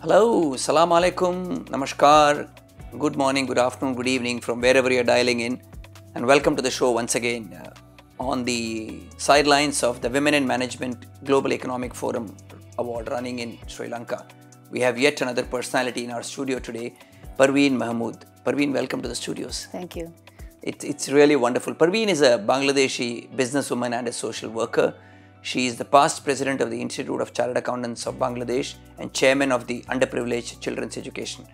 Hello, Salam Alaikum, Namaskar, good morning, good afternoon, good evening from wherever you're dialing in, and welcome to the show once again on the sidelines of the Women in Management Global Economic Forum Award running in Sri Lanka. We have yet another personality in our studio today, Parveen Mahmud. Parveen, welcome to the studios. Thank you. It's really wonderful. Parveen is a Bangladeshi businesswoman and a social worker. She is the past president of the Institute of Chartered Accountants of Bangladesh and chairman of the Underprivileged Children's Education.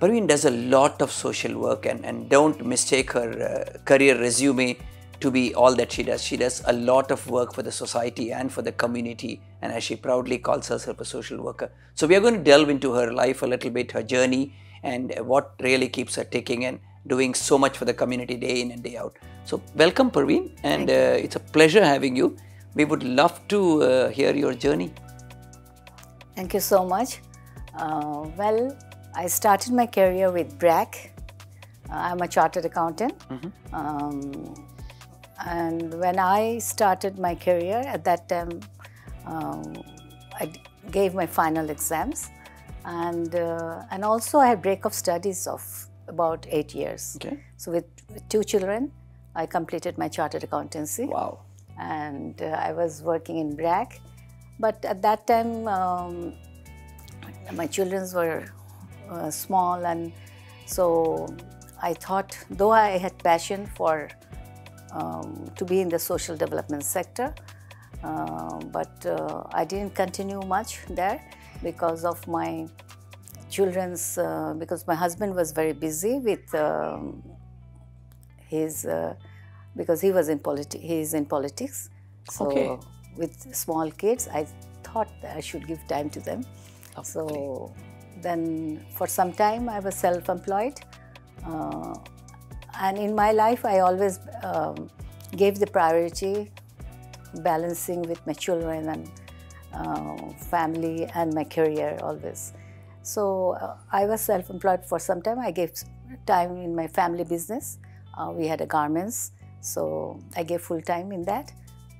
Parveen does a lot of social work and don't mistake her career resume to be all that she does. She does a lot of work for the society and for the community, and as she proudly calls herself a social worker. So we are going to delve into her life a little bit, her journey, and what really keeps her ticking and doing so much for the community day in and day out. So welcome, Parveen, and it's a pleasure having you. We would love to hear your journey. Thank you so much. Well, I started my career with BRAC. I'm a chartered accountant. And when I started my career, at that time, I gave my final exams. And also I had break of studies of about 8 years. Okay. So with 2 children, I completed my chartered accountancy. Wow. And I was working in BRAC. But at that time, my children were small, and so I thought, though I had passion for to be in the social development sector, but I didn't continue much there because of my children's, because my husband was very busy with his, because he was in politics. So okay. With small kids, I thought that I should give time to them. Okay. So then for some time I was self-employed. And in my life, I always gave the priority balancing with my children and family and my career always. So I was self-employed for some time. I gave time in my family business. We had a garments, so I gave full time in that.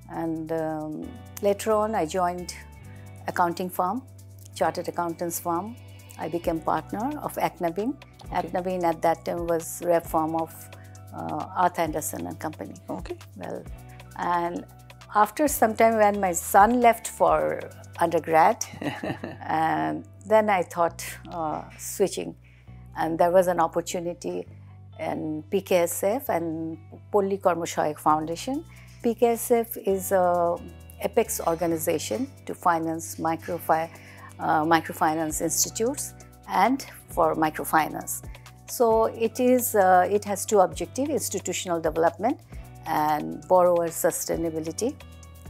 And later on, I joined accounting firm, chartered accountants firm. I became partner of Acnabin. Okay. Acnabin at that time was rep firm of Arthur Anderson and Company. Okay. Well, and after some time when my son left for undergrad, and then I thought switching, and there was an opportunity in PKSF and Polli Kormoshayak Foundation. PKSF is a apex organization to finance microfinance institutes and for microfinance. So it has 2 objectives: institutional development and borrower sustainability,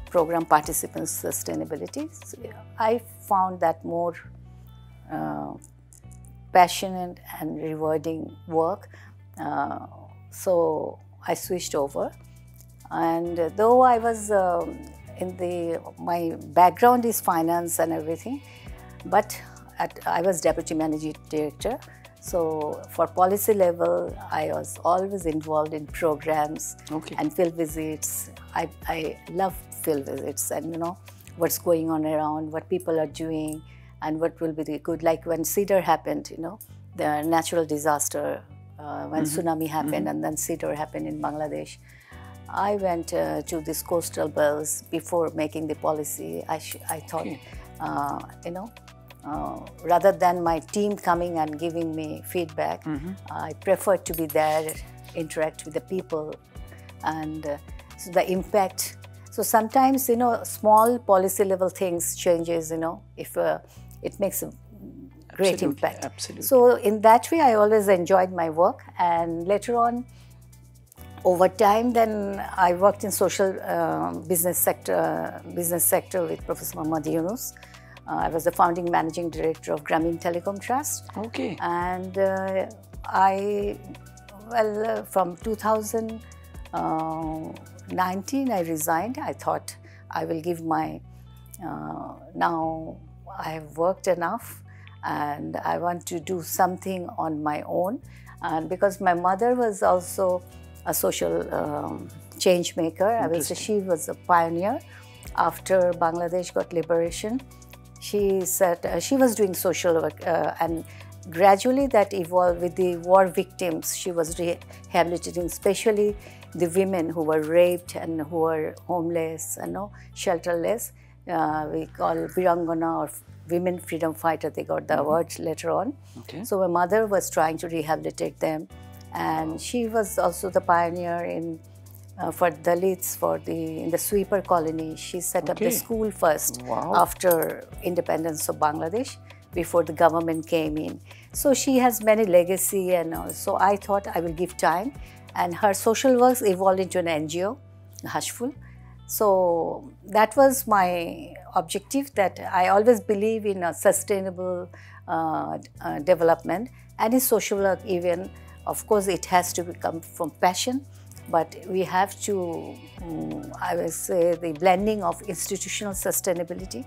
program participants sustainability. So I found that more passionate and rewarding work. So I switched over. And though I was my background is finance and everything, but I was deputy managing director. So for policy level, I was always involved in programs. Okay. And field visits. I love field visits and what's going on around, what people are doing, and what will be the good. Like when Cedar happened, the natural disaster, when tsunami happened and then Cedar happened in Bangladesh. I went to these coastal belts before making the policy. I thought, rather than my team coming and giving me feedback, I prefer to be there, interact with the people, and so the impact. So sometimes, small policy level things changes, if it makes a great impact. Absolutely. So in that way, I always enjoyed my work, and later on, over time, then I worked in social business sector with Professor Mahmud Yunus. I was the founding managing director of Grameen Telecom Trust. Okay. And from 2019, I resigned. I thought I will give my, now I have worked enough and I want to do something on my own. And because my mother was also a social change maker, I will say she was a pioneer. After Bangladesh got liberation, she said she was doing social work and gradually that evolved with the war victims. She was rehabilitating, especially the women who were raped and who were homeless and shelterless. We call Virangana or women freedom fighter. They got the award later on. Okay. So my mother was trying to rehabilitate them, and she was also the pioneer in for Dalits in the sweeper colony. She set up the school first after independence of Bangladesh, before the government came in. So she has many legacy, and so I thought I will give time. And her social works evolved into an NGO, Hushful. So that was my objective, that I always believe in a sustainable development. And in social work even, of course, it has to come from passion, but we have to, I would say, the blending of institutional sustainability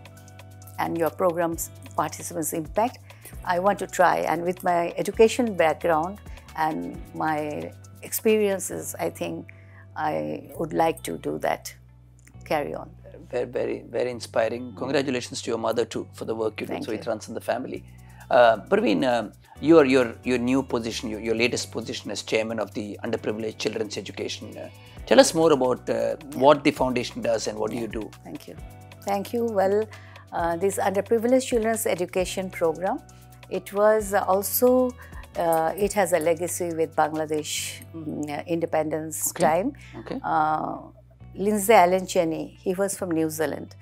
and your program's participants' impact. I want to try, and with my education background and my experiences, I think I would like to do that, carry on. Very, very, very inspiring. Congratulations to your mother too for the work you do. So it runs in the family. Parveen, your new position, your latest position as chairman of the Underprivileged Children's Education. Tell us more about what the foundation does and what do you do. Thank you. Thank you. Well, this Underprivileged Children's Education program, it was also, it has a legacy with Bangladesh independence time. Okay. Lindsay Allen Cheney, he was from New Zealand.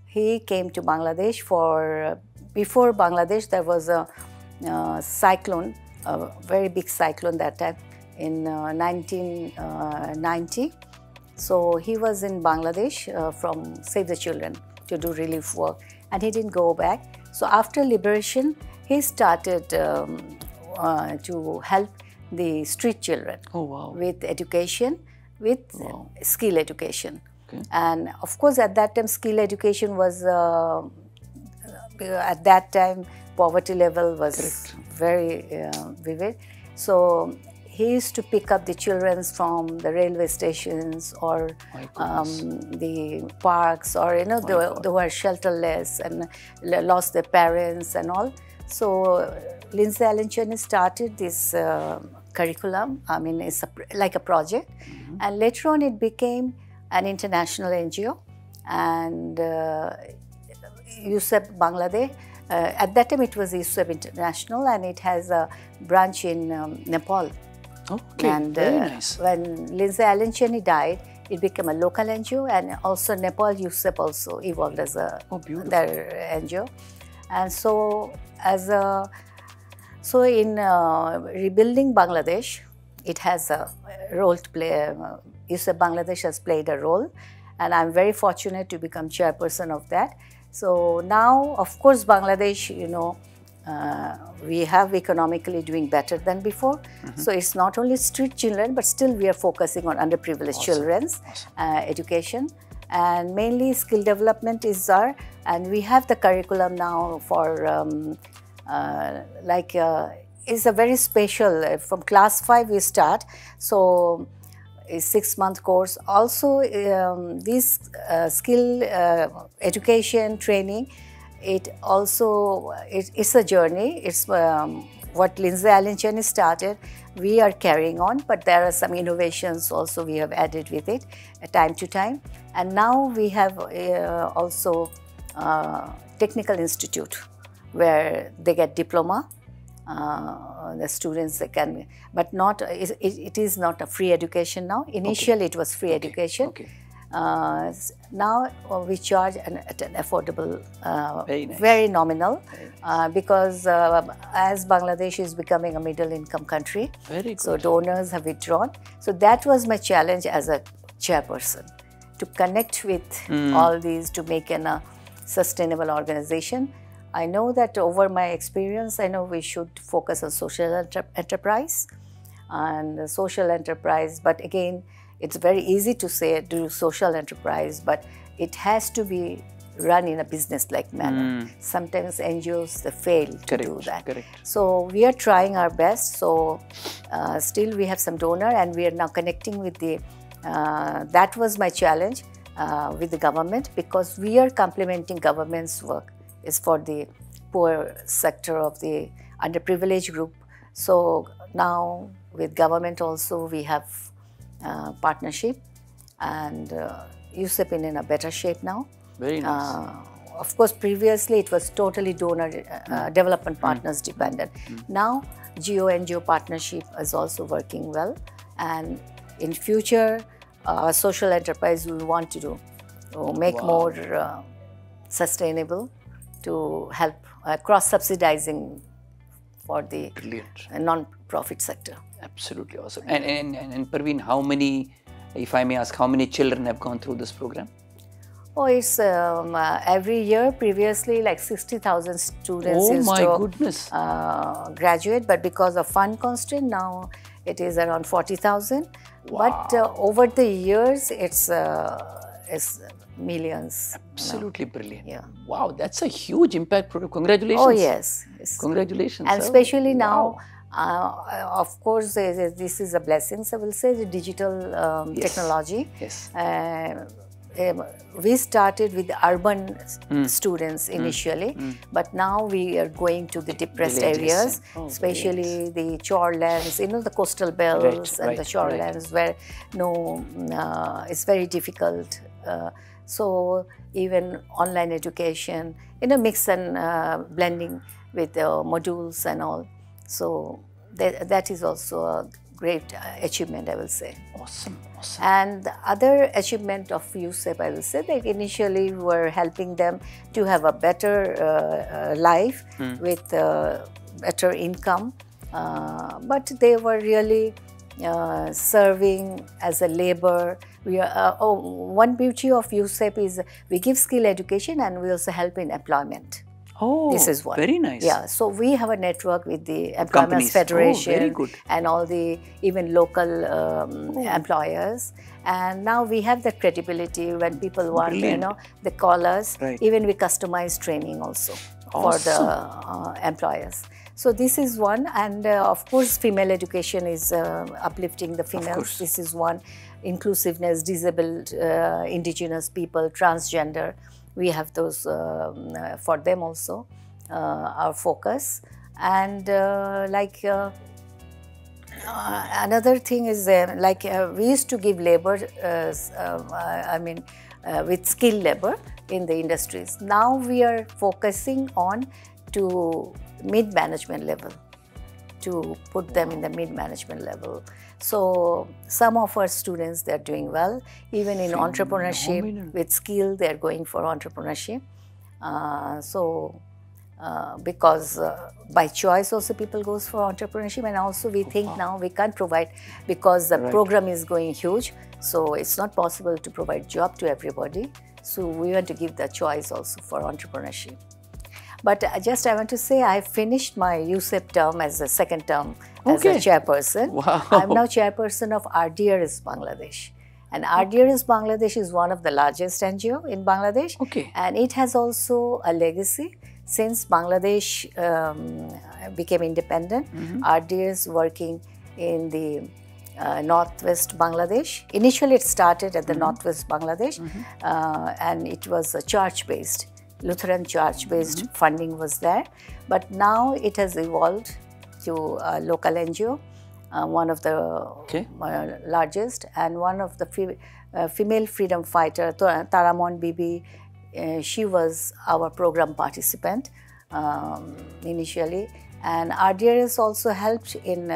He came to Bangladesh for, before Bangladesh there was a cyclone, a very big cyclone that time in 1990. So he was in Bangladesh from Save the Children to do relief work, and he didn't go back. So after liberation, he started to help the street children with education, with skill education. And of course, at that time, skill education was, at that time, poverty level was very vivid. So he used to pick up the children from the railway stations or the parks, or they were shelterless and lost their parents and all. So Lindsay Allen Cheney started this curriculum. I mean, it's like a project, and later on it became an international NGO, and USAP Bangladesh. At that time, it was USAP International, and it has a branch in Nepal. Okay, and very nice. When Lindsay Allen Cheney died, it became a local NGO, and also Nepal USAP also evolved as a their NGO. And so, in rebuilding Bangladesh, it has a role to play. USAP Bangladesh has played a role, and I'm very fortunate to become chairperson of that. So now, of course, Bangladesh, we have economically doing better than before. So it's not only street children, but still we are focusing on underprivileged children's education, and mainly skill development is our, and we have the curriculum now for it's a very special, from class 5 we start, so a 6-month course. Also this skill education training, it's a journey. It's what Lindsay Allen Cheney started, we are carrying on, but there are some innovations also we have added with it time to time. And now we have also technical institute where they get diploma. The students they can, but not. It is not a free education now. Initially, it was free education. Now we charge at an affordable, very nominal, because as Bangladesh is becoming a middle-income country, so donors have withdrawn. So that was my challenge as a chairperson, to connect with all these to make a sustainable organization. I know that over my experience, I know we should focus on social enterprise and social enterprise. But again, it's very easy to say do social enterprise, but it has to be run in a business-like manner. Sometimes NGOs, they fail to do that. So we are trying our best. So still we have some donor, and we are now connecting with the, that was my challenge with the government, because we are complementing government's work. is for the poor sector of the underprivileged group. So now with government also we have partnership, and USAP is in a better shape now. Very nice. Of course, previously it was totally donor development partners dependent. Now GO-NGO partnership is also working well, and in future social enterprise we want to do to make more sustainable, to help cross-subsidizing for the non-profit sector. Absolutely awesome. And Parveen, how many, if I may ask, how many children have gone through this program? Oh, it's every year. Previously, like 60,000 students used to graduate, but because of fund constraint, now it is around 40,000. Wow. But over the years, it's millions. Absolutely brilliant. Yeah. Wow, that's a huge impact program. Congratulations. Oh, yes. Congratulations. And especially now, of course, this is a blessing, I will say, the digital technology. Yes. We started with urban students initially, but now we are going to the depressed areas, especially the shorelands, the coastal belts and the shorelands where it's very difficult. So even online education, mix and blending with modules and all. So that is also a great achievement, I will say. Awesome. And the other achievement of USAP, I will say, that initially we were helping them to have a better life with better income, but they were really serving as a labor. One beauty of USAP is we give skill education and we also help in employment. Oh, this is one. Very nice. Yeah, so we have a network with the Employment Federation and all the even local employers, and now we have that credibility when people want, they call us. Even we customize training also for the employers. So this is one, and of course female education is uplifting the females. This is one. Inclusiveness, disabled, indigenous people, transgender. We have those for them also, our focus. And another thing is we used to give labor, with skilled labor in the industries. Now we are focusing on to mid-management level, to put them in the mid-management level. So some of our students, they're doing well. Even in entrepreneurship, with skill, they're going for entrepreneurship. Because by choice also people goes for entrepreneurship, and also we think now we can't provide, because the program is going huge, so it's not possible to provide job to everybody. So we want to give the choice also for entrepreneurship. But I want to say I finished my USAP term as a second term as a chairperson. Wow. I'm now chairperson of RDRS Bangladesh. And RDRS Bangladesh is one of the largest NGO in Bangladesh. And it has also a legacy. Since Bangladesh became independent, RDRS working in the northwest Bangladesh. Initially it started at the northwest Bangladesh, and it was a church-based. Lutheran church-based funding was there, but now it has evolved to a local NGO, one of the largest, and one of the female freedom fighter, Taramon Bibi. She was our program participant initially, and RDRS also helped in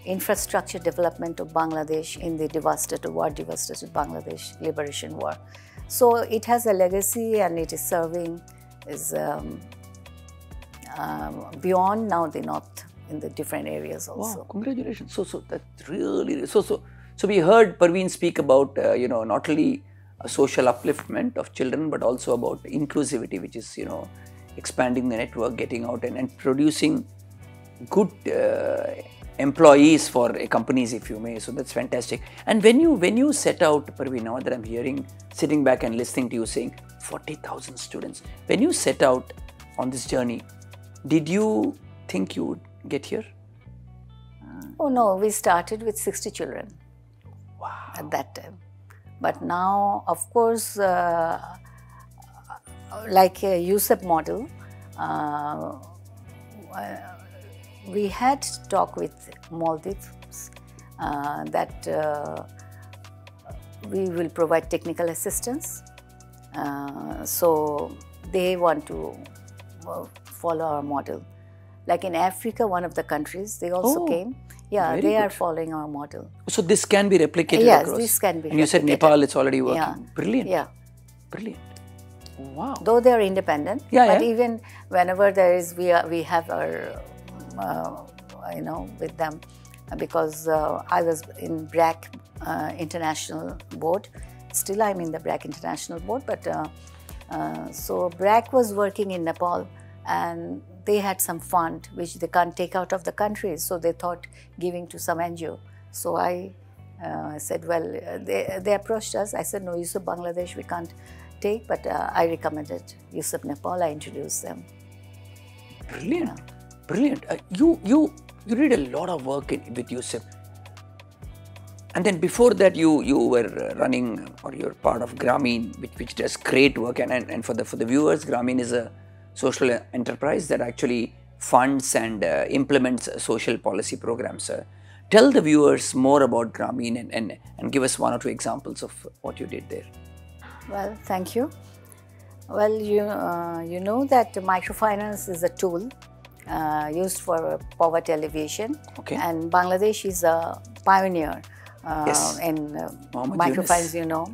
infrastructure development of Bangladesh in the devastated Bangladesh Liberation War. So it has a legacy, and it is serving beyond now the north in the different areas also. Wow, congratulations! So that's really so we heard Parveen speak about not only a social upliftment of children, but also about inclusivity, which is expanding the network, getting out and producing good employees for companies, if you may. So that's fantastic. And when you set out, Parveen, now that I'm hearing, sitting back and listening to you saying 40,000 students, when you set out on this journey, did you think you would get here? Oh no, we started with 60 children. Wow. At that time. But now, of course, like a USAP model, we had talk with Maldives that we will provide technical assistance. So they want to follow our model. Like in Africa, one of the countries, they also came. Yeah, they are following our model. So this can be replicated across? Yes, this can be And you said Nepal, it's already working. Yeah. Brilliant. Yeah. Brilliant. Wow. Though they are independent, Yeah, but yeah. even whenever there is, we have our, with them, because I was in BRAC International Board. Still, I'm in the BRAC International Board, but so BRAC was working in Nepal, and they had some fund which they can't take out of the country, so they thought giving to some NGO. So I said, well, they approached us. I said, no, USAP Bangladesh we can't take, but I recommended USAP Nepal. I introduced them. Brilliant, brilliant. You did a lot of work with USAP, and then before that you were running, or you're part of Grameen, which does great work. And for the viewers, Grameen is a social enterprise that actually funds and implements social policy programs. Tell the viewers more about Grameen and give us one or two examples of what you did there. Well, thank you. Well, you know that microfinance is a tool used for poverty alleviation. Okay. And Bangladesh is a pioneer Yes. in Yunus. microfinance. You know,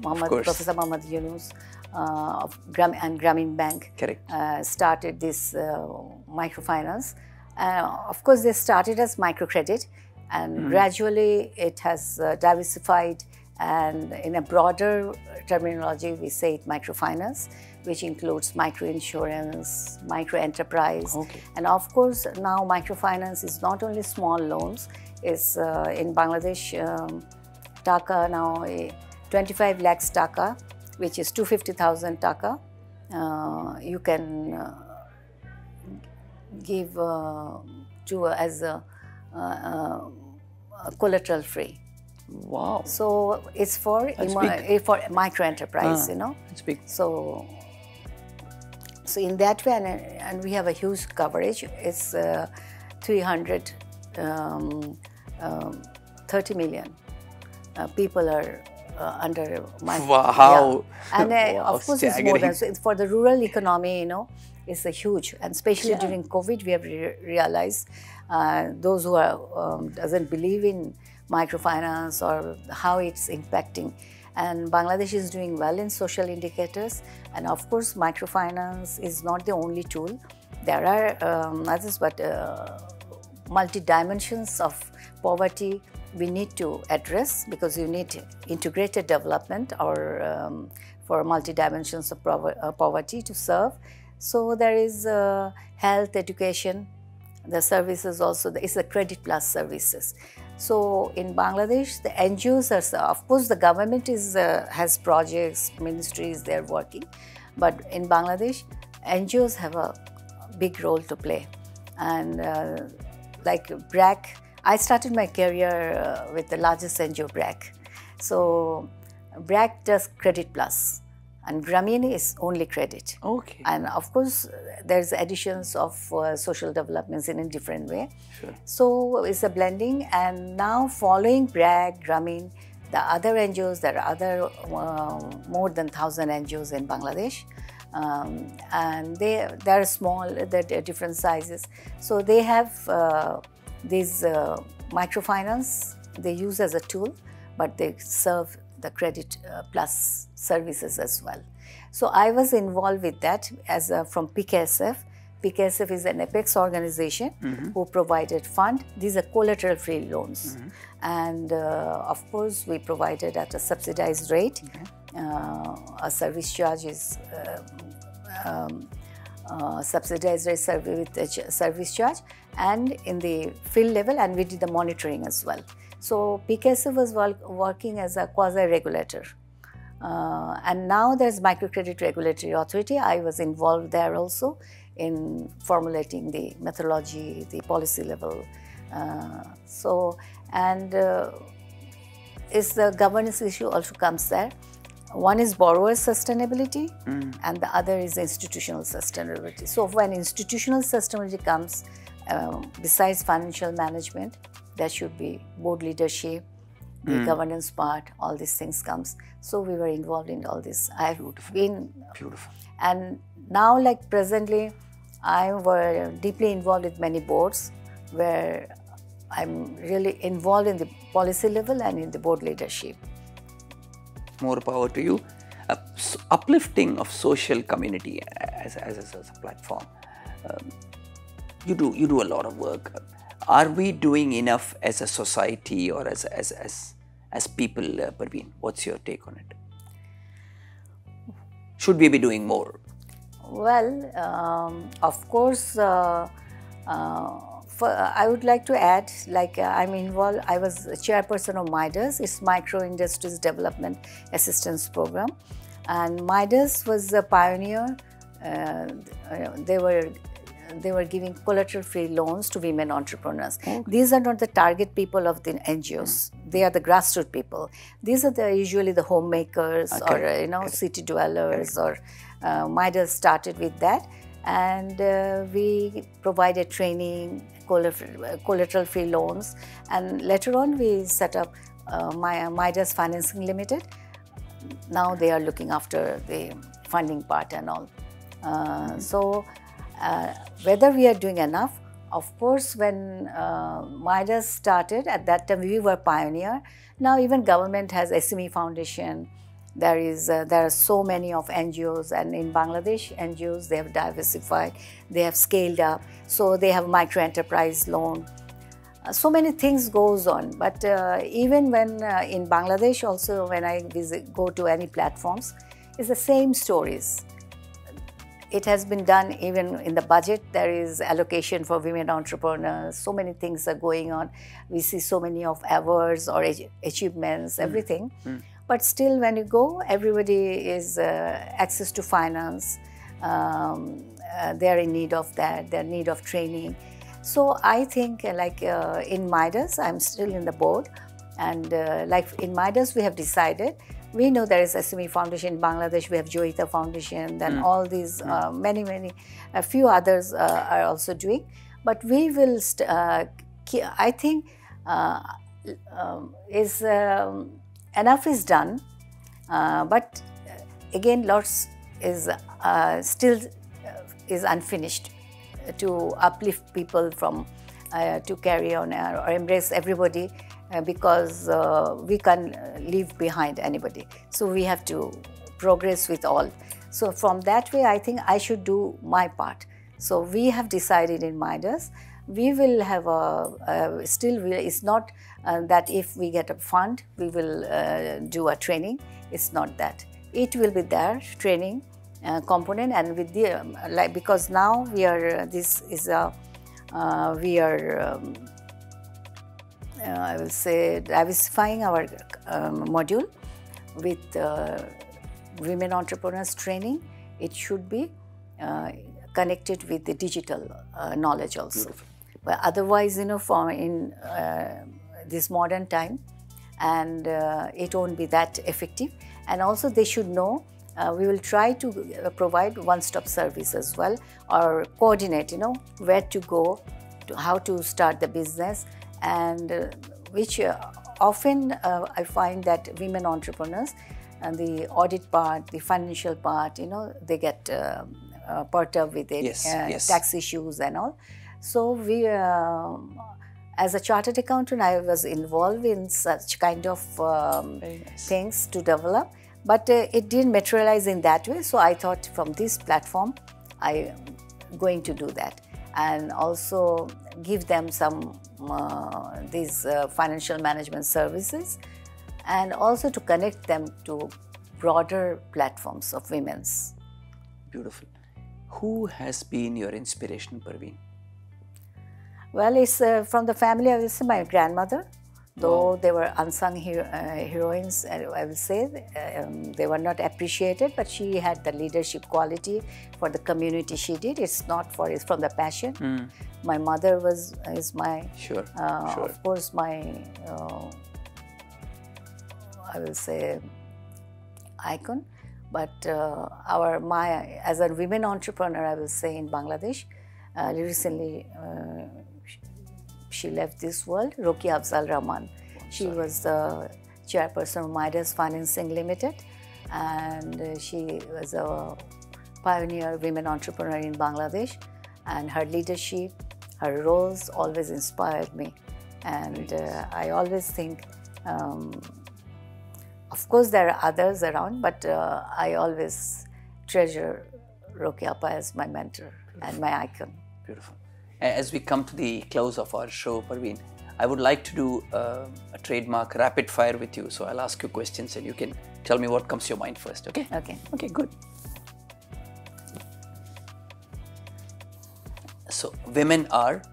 Professor Mahmud Yunus of Grameen Bank Correct. started this microfinance. Of course, they started as microcredit, and gradually it has diversified. And in a broader terminology, we say it microfinance, which includes microinsurance, microenterprise. Okay. And of course, now microfinance is not only small loans. It's in Bangladesh, taka now 25 lakhs taka, which is 250,000 taka. You can give as a collateral free. Wow. So it's for micro enterprise, you know. That's big. So in that way, and we have a huge coverage. It's 330 million people are under micro. Wow. Yeah. And Wow, of course, it's more than so. For the rural economy, you know, it's a huge, and especially during COVID, we have realized those who are doesn't believe in microfinance or how it's impacting. And Bangladesh is doing well in social indicators. And of course, microfinance is not the only tool. There are others, but multi-dimensions of poverty we need to address, because you need integrated development or for multi-dimensions of poverty to serve. So there is health, education, the services also, it's the credit plus services. So in Bangladesh, the NGOs are, of course, the government has projects, ministries, they're working. But in Bangladesh, NGOs have a big role to play. And like BRAC, I started my career with the largest NGO, BRAC. So BRAC does credit plus, and Grameen is only credit. Okay. And of course, there's additions of social developments in a different way. Sure. So it's a blending, and now following BRAC, Grameen, the other NGOs, there are other more than 1,000 NGOs in Bangladesh. And they're small, they're different sizes. So they have these microfinance, they use as a tool, but they serve the credit plus services as well. So I was involved with that as from PKSF. PKSF is an apex organization who provided fund. These are collateral-free loans. And of course, we provided at a subsidized rate. A service charge is subsidized rate with a service charge, and in the field level, and we did the monitoring as well. So PKSF was working as a quasi-regulator. And now there's Microcredit Regulatory Authority. I was involved there also in formulating the methodology, the policy level. Is the governance issue also comes there. One is borrower sustainability and the other is institutional sustainability. So when institutional sustainability comes, besides financial management, there should be board leadership, the governance part, all these things comes. So we were involved in all this. I've been, and now like presently, I were deeply involved with many boards where I'm really involved in the policy level and in the board leadership. More power to you. Uplifting of social community as a platform. You do a lot of work. Are we doing enough as a society or as people, Parveen? What's your take on it? Should we be doing more? Well, of course, I would like to add, like I'm involved, I was chairperson of MIDAS, it's Micro Industries Development Assistance Program. And MIDAS was a pioneer. They were giving collateral-free loans to women entrepreneurs. Okay. These are not the target people of the NGOs. They are the grassroots people. These are usually the homemakers or city dwellers. Or MIDAS started with that, and we provided training, collateral-free loans, and later on we set up MIDAS Financing Limited. Now they are looking after the funding part and all. Whether we are doing enough, of course, when MIDAS started, at that time we were pioneer. Now even government has SME Foundation. There are so many of NGOs, and in Bangladesh, NGOs, they have diversified, they have scaled up, so they have micro enterprise loan. So many things goes on, but even when in Bangladesh also, when I go to any platforms, it's the same stories. It has been done even in the budget. There is allocation for women entrepreneurs. So many things are going on. We see so many of awards or achievements, everything. But still, when you go, everybody is access to finance. They are in need of that. They are in need of training. So I think, like in MIDAS, I'm still in the board, and like in MIDAS, we have decided. We know there is SME Foundation in Bangladesh. We have Joita Foundation. Then all these a few others are also doing. But we will. I think enough is done, but again, lots is still is unfinished to uplift people from to carry on or embrace everybody, because we can't leave behind anybody. So we have to progress with all. So from that way, I think I should do my part. So we have decided in MIDAS, we will have it's not that if we get a fund, we will do a training. It's not that. It will be there, training component, and with the because now we are I will say diversifying our module with women entrepreneurs training. It should be connected with the digital knowledge also. Beautiful. But otherwise, for in this modern time, and it won't be that effective. And also they should know, we will try to provide one-stop service as well, or coordinate, where to go, to how to start the business, and which often I find that women entrepreneurs, and the audit part, the financial part, they get perturbed with it, tax issues and all. So we, as a chartered accountant, I was involved in such kind of things to develop, but it didn't materialize in that way. So I thought from this platform, I am going to do that, and also give them some these financial management services, and also to connect them to broader platforms of women's. Beautiful. Who has been your inspiration, Parveen? Well, it's from the family. I will say my grandmother, though they were unsung heroines, I will say. They were not appreciated, but she had the leadership quality for the community she did. It's from the passion. My mother is my, sure. Of course, my, I will say, icon. But as a women entrepreneur, I will say in Bangladesh, recently she left this world, Rokia Afzal Rahman. She was the chairperson of Midas Financing Limited, and she was a pioneer women entrepreneur in Bangladesh, and her leadership, her roles always inspired me. And I always think, of course there are others around, but I always treasure Rokia Appa as my mentor and my icon. Beautiful. As we come to the close of our show, Parveen, I would like to do a trademark rapid fire with you. So I'll ask you questions and you can tell me what comes to your mind first, okay? Okay. Okay, good. So, women are?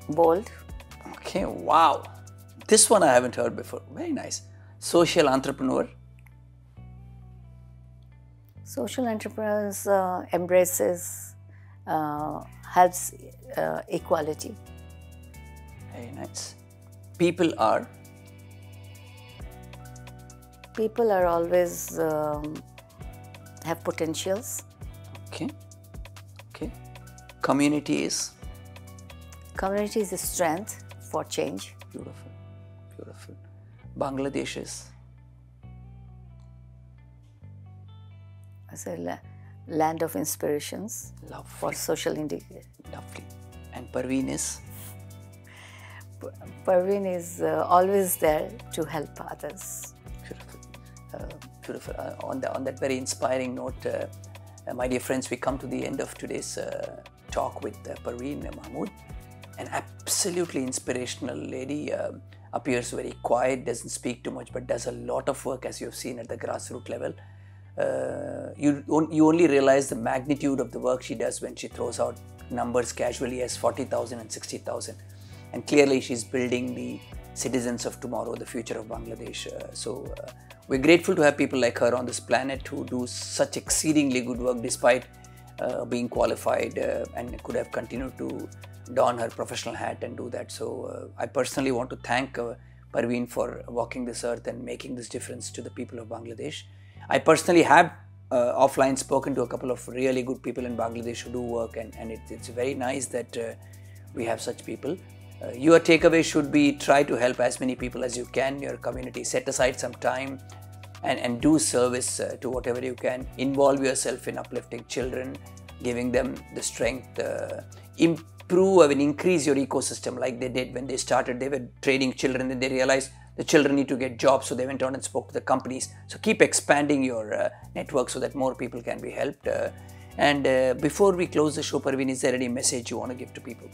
Bold. Okay, wow. This one I haven't heard before. Very nice. Social entrepreneur? Social entrepreneurs embraces, helps equality. Very nice. People are? People are always have potentials. Okay. Okay. Community is? Community is a strength for change. Beautiful. Beautiful. Bangladesh is? As a land of inspirations. Lovely. For social individuals. Lovely. And Parveen is? Parveen is always there to help others. Beautiful. Beautiful. On that very inspiring note, my dear friends, we come to the end of today's talk with Parveen Mahmud. An absolutely inspirational lady, appears very quiet, doesn't speak too much, but does a lot of work, as you have seen, at the grassroots level. You only realize the magnitude of the work she does when she throws out numbers casually as 40,000 and 60,000. And clearly she's building the citizens of tomorrow, the future of Bangladesh. We're grateful to have people like her on this planet who do such exceedingly good work despite being qualified and could have continued to don her professional hat and do that. So I personally want to thank Parveen for walking this earth and making this difference to the people of Bangladesh. I personally have offline spoken to a couple of really good people in Bangladesh who do work, and it's very nice that we have such people. Your takeaway should be try to help as many people as you can in your community. Set aside some time and do service to whatever you can. Involve yourself in uplifting children, giving them the strength, improve and increase your ecosystem like they did when they started. They were training children and they realized the children need to get jobs, so they went on and spoke to the companies. So keep expanding your network so that more people can be helped. Before we close the show, Parveen, is there any message you want to give to people?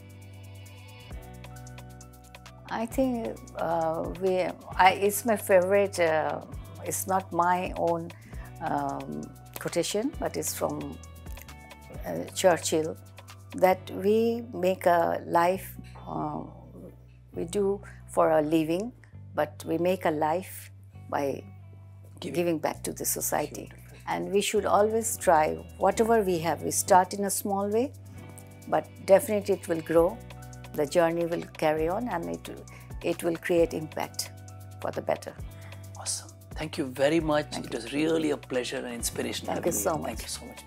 I think it's my favorite. It's not my own quotation, but it's from Churchill, that we make a life, we do for a living, but we make a life by giving back to the society. And we should always try, whatever we have, we start in a small way, but definitely it will grow. The journey will carry on and it will create impact for the better. Awesome. Thank you very much. It was really a pleasure and inspiration. Thank you so much. Thank you so much.